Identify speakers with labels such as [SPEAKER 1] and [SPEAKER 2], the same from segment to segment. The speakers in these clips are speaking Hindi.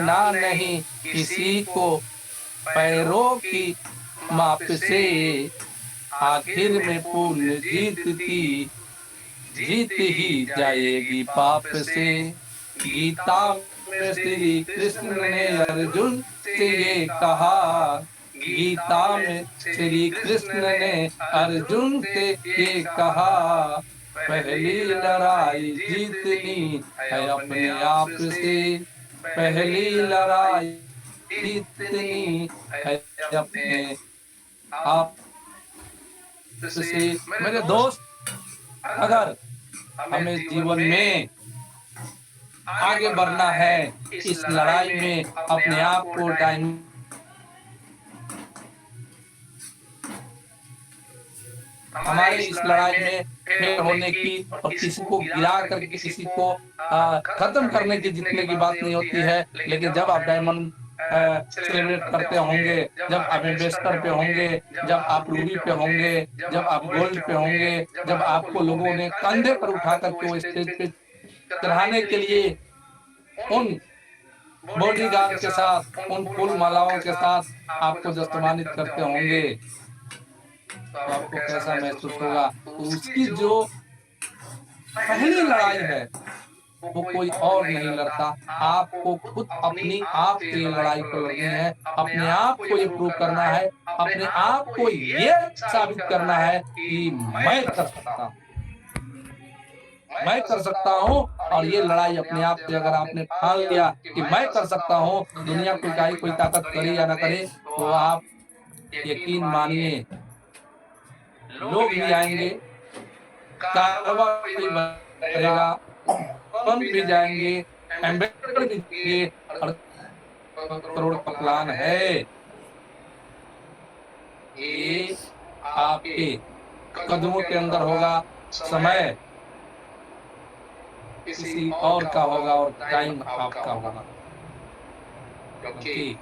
[SPEAKER 1] जीतना नहीं किसी को पैरों की माप से, आखिर में पूर्ण जीत ही जाएगी पाप से। गीता में श्री कृष्ण ने अर्जुन से ये कहा, गीता में श्री कृष्ण ने अर्जुन से ये कहा, पहली लड़ाई जीतनी है अपने आप से, पहली लड़ाई इतनी है अपने आप से। मेरे दोस्त, अगर हमें जीवन में आगे बढ़ना है, इस लड़ाई में अपने आप को हमारे इस लड़ाई में फेल होने की और किसी को गिरा करके किसी को खत्म करने की, जीतने की बात नहीं होती है। लेकिन जब आप डायमंड सेलिब्रेट करते होंगे, जब आप इन्वेस्टर पे होंगे, जब आप रूबी पे होंगे, जब आप गोल्ड पे होंगे, जब आपको लोगों ने कंधे पर उठा करके वो स्टेज पे चढ़ाने के लिए उन बॉडीगार्ड के साथ, उन फूल मालाओं के साथ आपको जब सम्मानित करते होंगे, तो आपको कैसा महसूस होगा। तो उसकी जो पहली लड़ाई है वो कोई और नहीं लड़ता, आपको खुद अपनी आप से लड़ाई को लड़नी है। अपने आप को ये प्रूव करना है, अपने आप को ये साबित करना है कि मैं कर सकता हूँ, मैं कर सकता हूँ। और ये लड़ाई अपने आप से अगर आपने ठान लिया कि मैं कर सकता हूँ, दुनिया कोई ताकत करे या ना करे, तो आप यकीन मानिए लोग भी आएंगे, कार्रवाई बढ़ेगा, बन भी जाएंगे, एम्बेसडर भी देंगे, और करोड़ का प्लान है। ये आपके कदमों के अंदर होगा, समय किसी और का होगा और टाइम आपका होगा। क्योंकि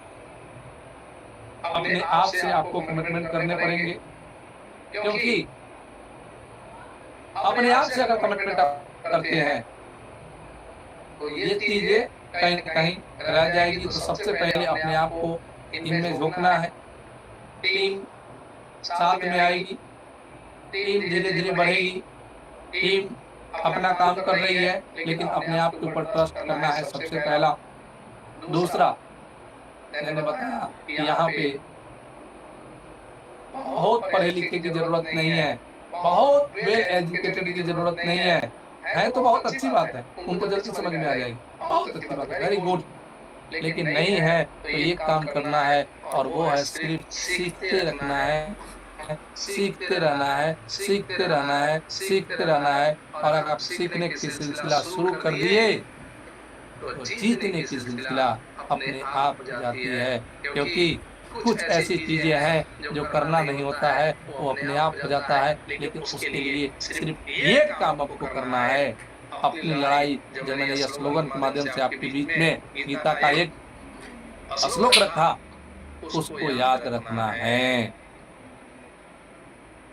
[SPEAKER 1] अपने आप से आपको कमिटमेंट करने पड़ेंगे, क्योंकि अपने आप से अगर कमिटमेंट करते हैं तो ये चीजें कहीं न कहीं रह जाएगी। तो सबसे पहले अपने आप को इनमें झोंकना है। टीम साथ में आएगी, टीम धीरे धीरे बढ़ेगी, टीम अपना काम कर रही है, लेकिन अपने आप के ऊपर ट्रस्ट करना है सबसे पहला। दूसरा, मैंने बताया कि यहाँ पे बहुत पढ़े लिखे की जरूरत नहीं है, बहुत वेल एजुकेटेड की जरूरत नहीं है तो बहुत अच्छी बात है, उनको जल्दी समझ में आ जाएगी, बहुत अच्छी बात है, वेरी गुड। लेकिन नहीं है तो ये काम करना है, और वो है सिर्फ सीखते रखना है, सीखते रहना है, सीखते रहना है, सीखते रहना है। और अगर आप सीखने की सिलसिला शुरू कर दिए तो जीतने की सिलसिला अपने आप हो जाती है। क्योंकि कुछ ऐसी चीजें हैं जो करना नहीं होता है, वो अपने आप हो जाता है। लेकिन उसके लिए सिर्फ एक काम आपको करना है, अपनी लड़ाई, जो मैंने यह स्लोगन के माध्यम से आपके बीच में गीता का एक श्लोक रखा, उसको याद रखना है।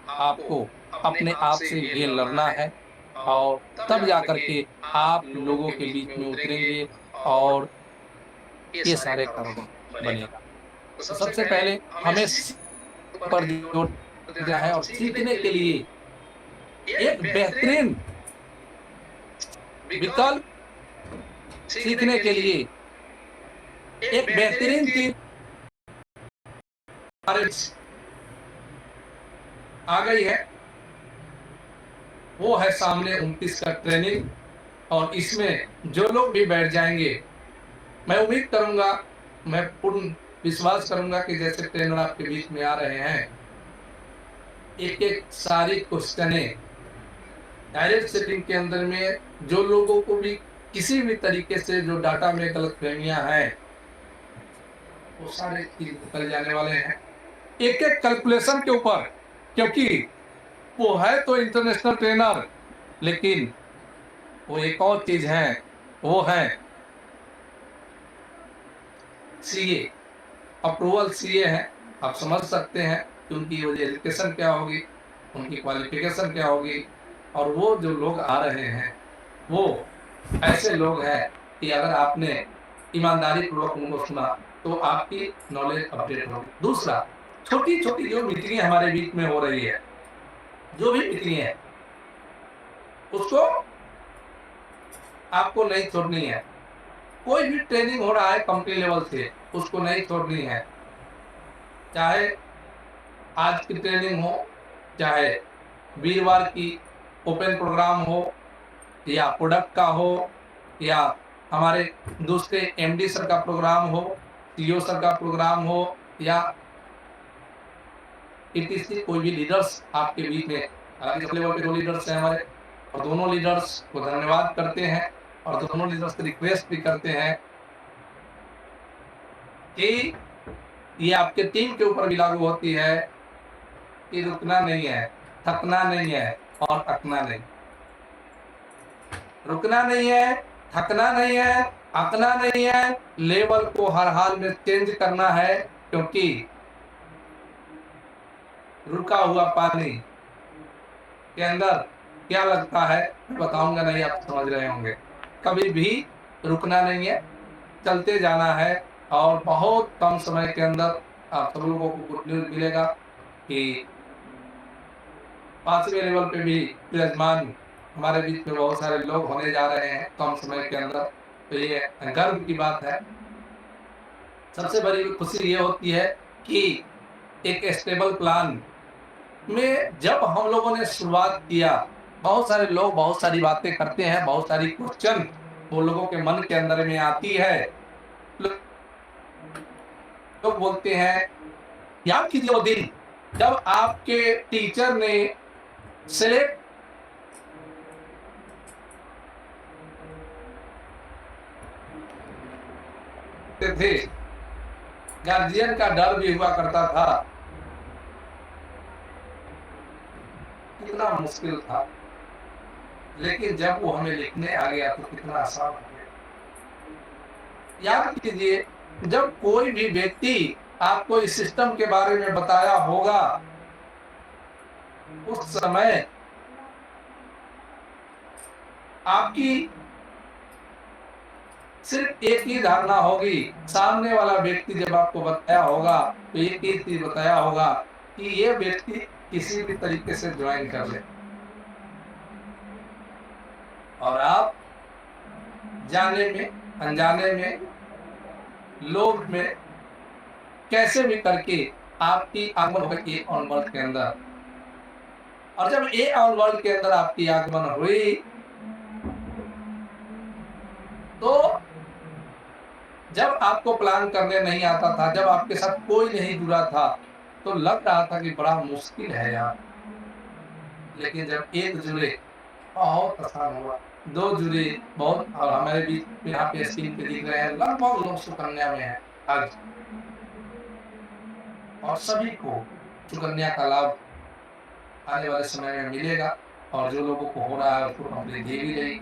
[SPEAKER 1] आपको अपने आप से ये लड़ना है, और तब जाकर के आप लोगों के बीच में उतरेंगे और ये सारे काम बनेगा। तो सबसे पहले हमें पर जोर देना है, और सीखने के लिए एक बेहतरीन विकल्प, सीखने के लिए एक बेहतरीन चीज आ गई है, वो है सामने 29 का ट्रेनिंग। और इसमें जो लोग भी बैठ जाएंगे, मैं उम्मीद करूंगा, मैं पूर्ण विश्वास करूंगा कि जैसे ट्रेनर आपके बीच में आ रहे हैं, एक एक सारी क्वेश्चनें डायरेक्ट सेटिंग के अंदर में जो लोगों को भी किसी भी तरीके से जो डाटा में गलतफहमियां हैं, वो सारे चीज निकल जाने वाले हैं एक एक कैलकुलेशन के ऊपर। क्योंकि वो है तो इंटरनेशनल ट्रेनर, लेकिन वो एक और चीज है, वो है सीए, अप्रूवल सीए है। आप समझ सकते हैं कि उनकी एजुकेशन क्या होगी, उनकी क्वालिफिकेशन क्या होगी। और वो जो लोग आ रहे हैं वो ऐसे लोग हैं कि अगर आपने ईमानदारी पूर्वक उनको सुना तो आपकी नॉलेज अपडेट होगी। दूसरा, छोटी छोटी जो मीटिंगें हमारे बीच में हो रही है, जो भी मीटिंग है, उसको आपको नहीं छोड़नी है। कोई भी ट्रेनिंग हो रहा है कंपनी लेवल से, उसको नहीं छोड़नी है। चाहे आज की ट्रेनिंग हो, चाहे वीरवार की ओपन प्रोग्राम हो, या प्रोडक्ट का हो, या हमारे दूसरे एमडी सर का प्रोग्राम हो, सीईओ सर का प्रोग्राम हो या ईटीसी कोई भी लीडर्स आपके बीच में, हालांकि सब लेवल पे 2 लीडर्स हैं हमारे, और दोनों लीडर्स को धन्यवाद करते हैं और दोनों लीडर्स से रिक्वेस्ट भी करते हैं कि ये आपके टीम के ऊपर भी लागू होती है कि रुकना नहीं है, थकना नहीं है और अकना नहीं। रुकना नहीं है, थकना नहीं है, अकना नहीं है, लेवल को हर हाल में चेंज करना है, क्योंकि रुका हुआ पानी के अंदर क्या लगता है मैं बताऊंगा नहीं, आप समझ रहे होंगे। कभी भी रुकना नहीं है, चलते जाना है और बहुत कम समय के अंदर आप सब लोगों को गुड न्यूज मिलेगा कि 5वें लेवल पे भी विराजमान हमारे बीच में बहुत सारे लोग होने जा रहे हैं कम समय के अंदर। तो ये गर्व की बात है। सबसे बड़ी खुशी ये होती है कि एक स्टेबल प्लान में जब हम लोगों ने शुरुआत किया, बहुत सारे लोग बहुत सारी बातें करते हैं, बहुत सारी क्वेश्चन वो लोगों के मन के अंदर में आती है। लोग बोलते हैं, याद कीजिए वो दिन जब आपके टीचर ने सिलेक्ट थे, गार्जियन का डर भी हुआ करता था, कितना मुश्किल था, लेकिन जब वो हमें लिखने आ गया तो कितना आसान हो गया। याद कीजिए, जब कोई भी व्यक्ति आपको इस सिस्टम के बारे में बताया होगा, उस समय आपकी सिर्फ एक ही धारणा होगी, सामने वाला व्यक्ति जब आपको बताया होगा तो एक ही चीज बताया होगा कि ये व्यक्ति किसी भी तरीके से ज्वाइन कर ले, और आप जाने में अनजाने में लोग में कैसे भी करके आपकी आगमन होगा ये ऑन वर्ल्ड के अंदर। और जब ये ऑन वर्ल्ड के अंदर आपकी आगमन हुई तो जब आपको प्लान करने नहीं आता था, जब आपके साथ कोई नहीं जुड़ा था, तो लग रहा था कि बड़ा मुश्किल है यार, लेकिन जब एक जुड़े बहुत आसान हुआ, 2 जुड़े बहुत, और हमारे बीच यहाँ पे स्क्रीन पे दिख रहे हैं लगभग लोग सुकन्या में है आज, और सभी को सुकन्या का लाभ आने वाले समय में मिलेगा, और जो लोगों को हो रहा है उसको कंपनी दे भी रही।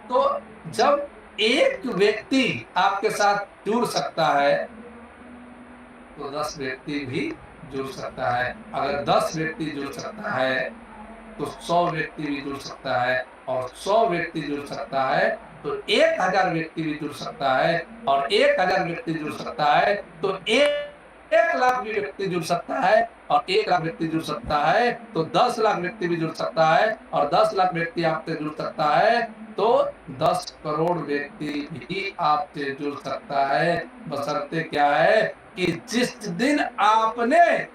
[SPEAKER 1] तो जब एक व्यक्ति आपके साथ जुड़ सकता है तो 10 व्यक्ति भी जुड़ सकता है, अगर 10 व्यक्ति जुड़ सकता है तो 100 व्यक्ति भी जुड़ सकता है, और 100 व्यक्ति जुड़ सकता है तो 1000 व्यक्ति भी जुड़ सकता है, और 1000 व्यक्ति जुड़ सकता है तो 1 लाख भी व्यक्ति जुड़ सकता है, और 1 लाख व्यक्ति जुड़ सकता है तो 10 लाख व्यक्ति भी जुड़ सकता है, और 10 लाख व्यक्ति आपसे जुड़ सकता है तो 10 करोड़ व्यक्ति भी आपसे जुड़ सकता है। बशर्ते क्या है कि जिस दिन आपने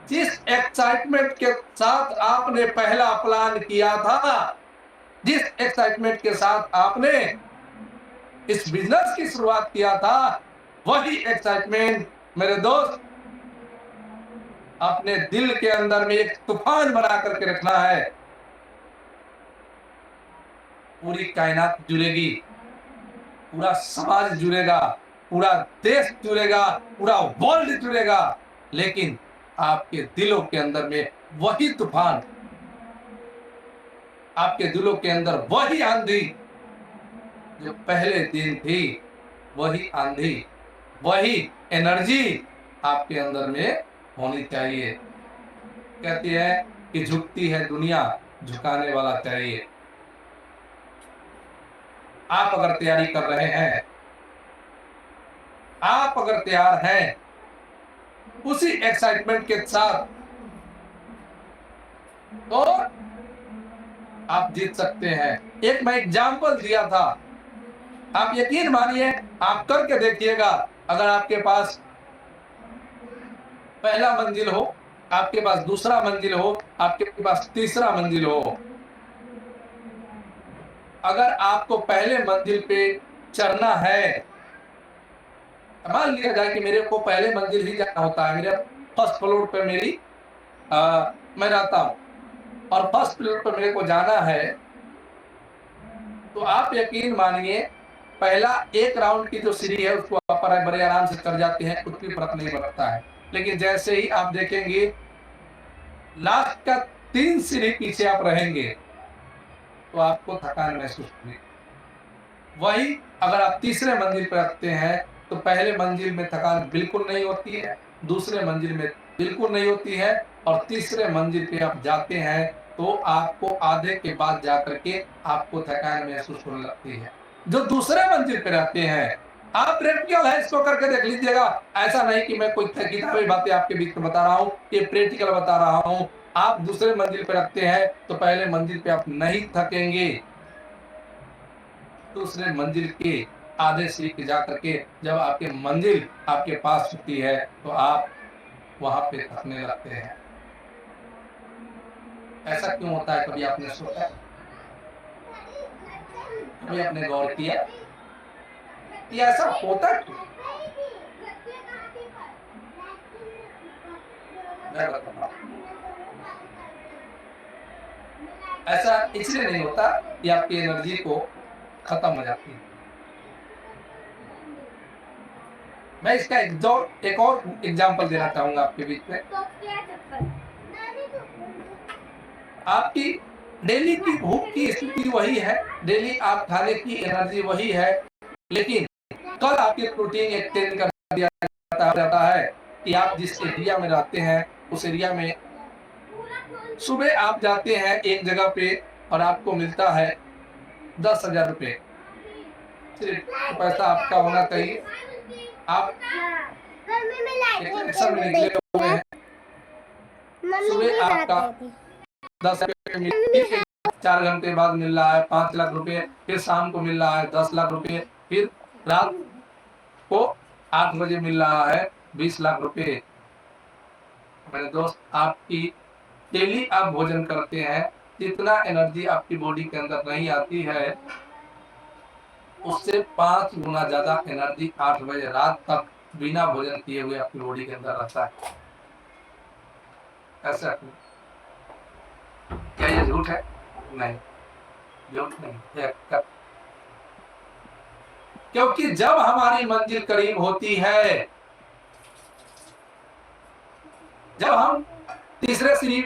[SPEAKER 1] जिस एक्साइटमेंट के साथ आपने पहला प्लान किया था, जिस एक्साइटमेंट के साथ आपने इस बिजनेस की शुरुआत किया था, वही एक्साइटमेंट मेरे दोस्त अपने दिल के अंदर में एक तूफान बना करके रखना है। पूरी कायनात जुड़ेगी, पूरा समाज जुड़ेगा, पूरा देश जुड़ेगा, पूरा वर्ल्ड जुड़ेगा, लेकिन आपके दिलों के अंदर में वही तूफान, आपके दिलों के अंदर वही आंधी जो पहले दिन थी, वही आंधी, वही एनर्जी आपके अंदर में होनी चाहिए। कहती है कि झुकती है दुनिया, झुकाने वाला चाहिए। आप अगर तैयारी कर रहे हैं, आप अगर तैयार हैं उसी एक्साइटमेंट के साथ, तो आप जीत सकते हैं। एक मैं एग्जांपल दिया था, आप यकीन मानिए, आप करके देखिएगा। अगर आपके पास पहला मंजिल हो, आपके पास दूसरा मंजिल हो, आपके पास तीसरा मंजिल हो, अगर आपको पहले मंजिल पे चढ़ना है। मान लिया जाए कि मेरे को पहले मंजिल ही जाना होता है, मेरे फर्स्ट फ्लोर पे मैं रहता हूँ और फर्स्ट फ्लोर पर मेरे को जाना है, तो आप यकीन मानिए पहला एक राउंड की जो सीढ़ी है उसको आप बड़े आराम से चढ़ जाते हैं, कुछ भी फर्क नहीं पड़ता है। लेकिन जैसे ही आप देखेंगे लास्ट का 3 सीढ़ी पीछे आप रहेंगे तो आपको थकान महसूस होगी। वही अगर आप तीसरे मंजिल पर रखते हैं तो पहले मंजिल में थकान बिल्कुल नहीं होती है, दूसरे मंजिल में बिल्कुल नहीं होती है, और तीसरे मंजिल पे आप जाते हैं तो आपको आधे के बाद जाकर के आपको थकान महसूस होने लगती है। जो दूसरे मंजिल पे रहते हैं, आप प्रैक्टिकल है, इसको करके देख लीजिएगा। ऐसा नहीं कि मैं कोई किताबी बातें आपके बीच में बता रहा हूँ, ये प्रैक्टिकल बता रहा हूँ। आप दूसरे मंजिल पे रखते हैं तो पहले मंजिल पे आप नहीं थकेंगे, दूसरे मंजिल के आधे सीढ़ी पे जाकर के जब आपके मंजिल आपके पास होती है तो आप वहां पे थकने लगते हैं। ऐसा क्यों होता है? कभी आपने सोचा, कभी आपने गौर किया कि ऐसा होता क्यों? मैं बताता हूं, ऐसा इसलिए नहीं होता कि आपकी एनर्जी को खत्म हो जाती है। मैं इसका एक और एग्जांपल देना चाहूंगा आपके बीच में। आपकी डेली की भूख की स्थिति वही है, डेली आप खाने की एनर्जी वही है, लेकिन कल आपके प्रोटीन एक्सचेंज कर दिया जाता है कि आप जिस एरिया में रहते हैं उस एरिया में सुबह आप जाते हैं एक जगह पे और आपको मिलता है 10,000 रुपये। सिर्फ पैसा आपका होना चाहिए, आप इलेक्शन में निकले हुए हैं, सुबह आपका 10 रुपये 4 घंटे बाद मिल रहा है 5 लाख रुपए, फिर शाम को मिल रहा है 10 लाख रुपए, फिर रात को 8 बजे मिल रहा है 20 लाख रुपए। मेरे दोस्त, आपकी डेली आप भोजन करते हैं, जितना एनर्जी आपकी बॉडी के अंदर नहीं आती है उससे 5 गुना ज्यादा एनर्जी 8 बजे रात तक बिना भोजन किए हुए आपकी बॉडी के अंदर रहता है। ऐसा क्या ये झूठ है? नहीं, झूठ नहीं, क्योंकि जब हमारी मंजिल करीब होती है, जब हम तीसरे सीढ़ी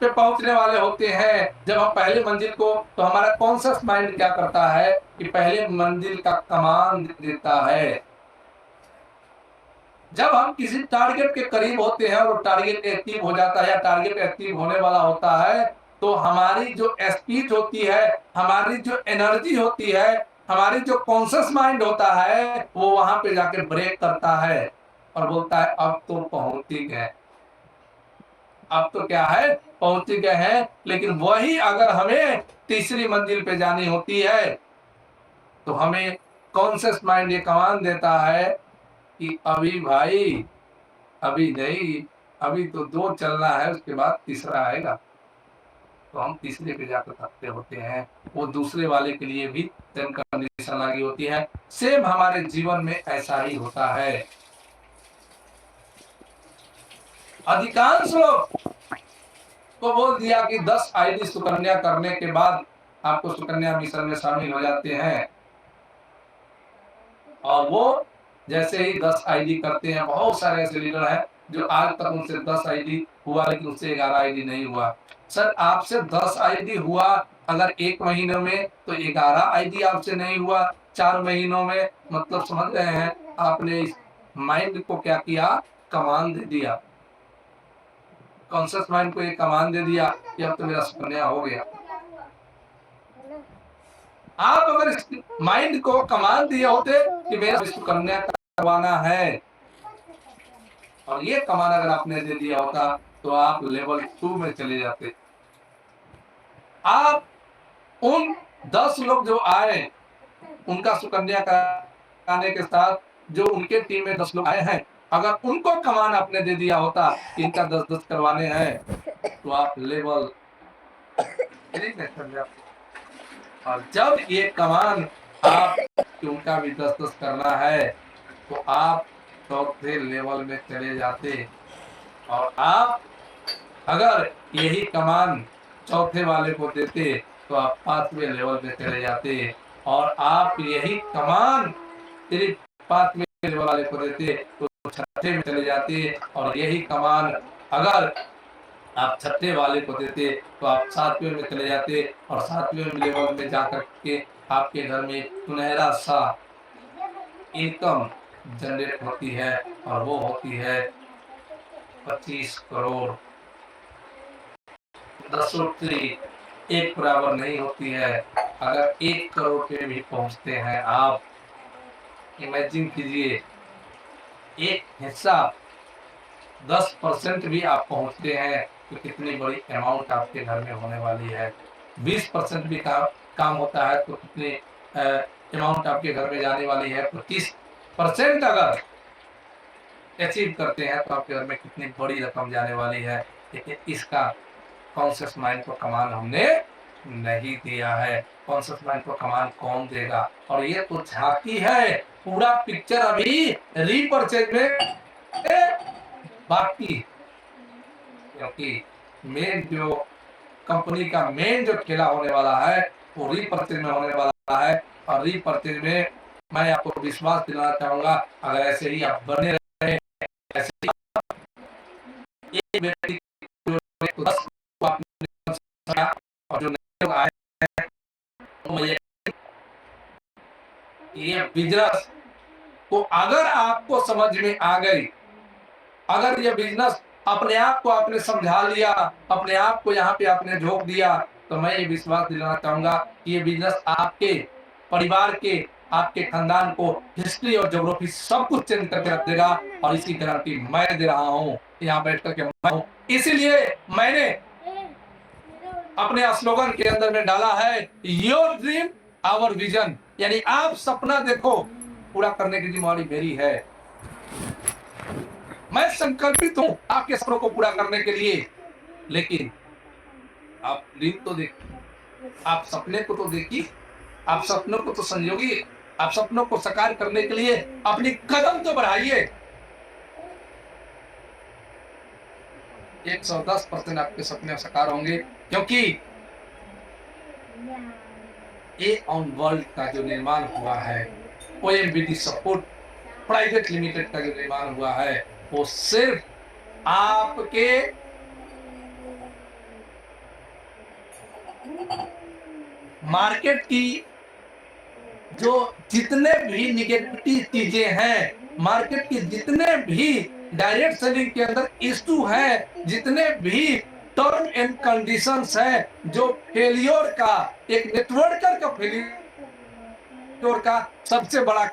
[SPEAKER 1] पे पहुंचने वाले होते हैं, जब हम पहले मंजिल को, तो हमारा कॉन्शियस माइंड क्या करता है कि पहले मंजिल का कमांड देता है। जब हम किसी टारगेट के करीब होते हैं और वो टारगेट एक्टिव हो जाता है या टारगेट एक्टिव होने वाला होता है, तो हमारी जो स्पीड होती है, हमारी जो एनर्जी होती है, हमारी जो कॉन्शियस माइंड होता है, वो वहां पे जाके ब्रेक करता है और बोलता है अब तो पहुंच ही गए, अब तो क्या है, पहुंच गए हैं। लेकिन वही अगर हमें तीसरी मंजिल पे जानी होती है तो हमें कॉन्शियस माइंड ये कमांड देता है कि अभी भाई, अभी नहीं, अभी तो 2 चलना है, उसके बाद तीसरा आएगा। तो हम तीसरे पे जाकर थकते होते हैं। वो दूसरे वाले के लिए भी सेम कंडीशन लगी होती है। सेम हमारे जीवन में ऐसा ही होता है। अधिकांश लोग को बोल दिया कि 10 आईडी सुकन्या करने के बाद आपको सुकन्या मिशन में शामिल हो जाते हैं, और वो जैसे ही 10 आईडी करते हैं, बहुत सारे ऐसे लीडर हैं जो आज तक उनसे 10 आईडी हुआ लेकिन उससे 11 आईडी नहीं हुआ। सर, आपसे 10 आईडी हुआ अगर 1 महीने में, तो 11 आईडी आपसे नहीं हुआ 4 महीनों में। मतलब समझ रहे हैं, आपने इस माइंड को क्या किया, कमांड दे दिया, कॉन्शियस माइंड को एक कमांड दे दिया कि अब तो मेरा सुकन्या हो गया। आप अगर इस माइंड को कमांड दिए होते कि मेरा सुकन्या करवाना है, और ये कमांड अगर आपने दे दिया होता तो आप लेवल 2 में चले जाते। आप उन 10 लोग जो आए उनका सुकन्या कराने के साथ जो उनके टीम में 10 लोग आए हैं, अगर उनको कमांड आपने दे दिया होता कि इनका 10-10 करवाने हैं, तो आप लेवल 3 में चल जाते। और जब ये कमांड आप कि उनका भी 10-10 करना है, तो आप चौथे लेवल में चले जाते। और आप अगर यही कमान चौथे वाले को देते तो आप 5वें लेवल में चले जाते। और आप यही कमान सिर्फ 5वें लेवल वाले को देते तो 6ठे में चले जाते। और यही कमान अगर आप 6ठे वाले को देते तो आप 7वें में चले जाते। और 7वें लेवल में जाकर के आपके घर में सुनहरा सा इनकम जनरेट होती है, और वो होती है 25 करोड़। 10 रुपये एक बराबर नहीं होती है। अगर 1 करोड़ पे भी पहुंचते हैं आप, इमेजिन कीजिए, एक हिस्सा 10% भी आप पहुंचते हैं तो कितनी बड़ी अमाउंट आपके घर में होने वाली है। 20% भी काम होता है तो कितनी अमाउंट आपके घर में जाने वाली है। 25% अगर अचीव करते हैं तो आपके घर में कितनी बड़ी रकम जाने वाली है। लेकिन इसका कॉन्शियस माइंड को कमान हमने नहीं दिया है। कॉन्शियस माइंड को कमान कौन देगा? और ये तो झांकी है, पूरा पिक्चर अभी रीपरचेज में बाकी। क्योंकि मेन जो कंपनी का मेन जो खेला होने वाला है वो रीपरचेज में होने वाला है। और रीपरचेज में मैं आपको विश्वास दिलाना चाहूंगा, अगर ऐसे ही आप बने रहे, ऐसे ही एक व्यक्ति को 10 और जो नए लोग आए हैं तो ये बिजनेस को अगर आपको समझ में आ गई, अगर ये बिजनेस अपने आप को आपने समझा लिया, अपने आप को यहाँ पे आपने झोंक दिया, तो मैं ये विश्वास दिलाना चाहूंगा कि ये बिजनेस आपके परिवार के, आपके खानदान को हिस्ट्री और ज्योग्राफी सब कुछ चेंज करके रख देगा। और इसकी गारंटी मैं दे रहा हूँ, यहाँ बैठ करके मैं हूँ। इसीलिए मैंने अपने स्लोगन के अंदर में डाला है योर ड्रीम आवर विजन, यानी आप सपना देखो, पूरा करने की जिम्मेदारी मेरी है। मैं संकल्पित हूं आपके सपनों को पूरा करने के लिए। लेकिन आप ड्रीम तो देखिए, आप सपने को तो देखिए, आप सपनों को तो संजोगिए, आप सपनों को साकार करने के लिए अपनी कदम तो बढ़ाइए। 110% आपके सपने साकार होंगे, क्योंकि ए ऑन वर्ल्ड का जो निर्माण हुआ है, OMBD सपोर्ट प्राइवेट लिमिटेड का जो निर्माण हुआ है, वो सिर्फ आपके मार्केट की जो जितने भी निगेटिविटी चीजें हैं, मार्केट की जितने भी डायरेक्ट सेलिंग के अंदर इश्यू है, जितने भी टर्म एंड कंडीशंस है, जो फेलियर का, एक नेटवर्कर का फेलियर का सबसे बड़ा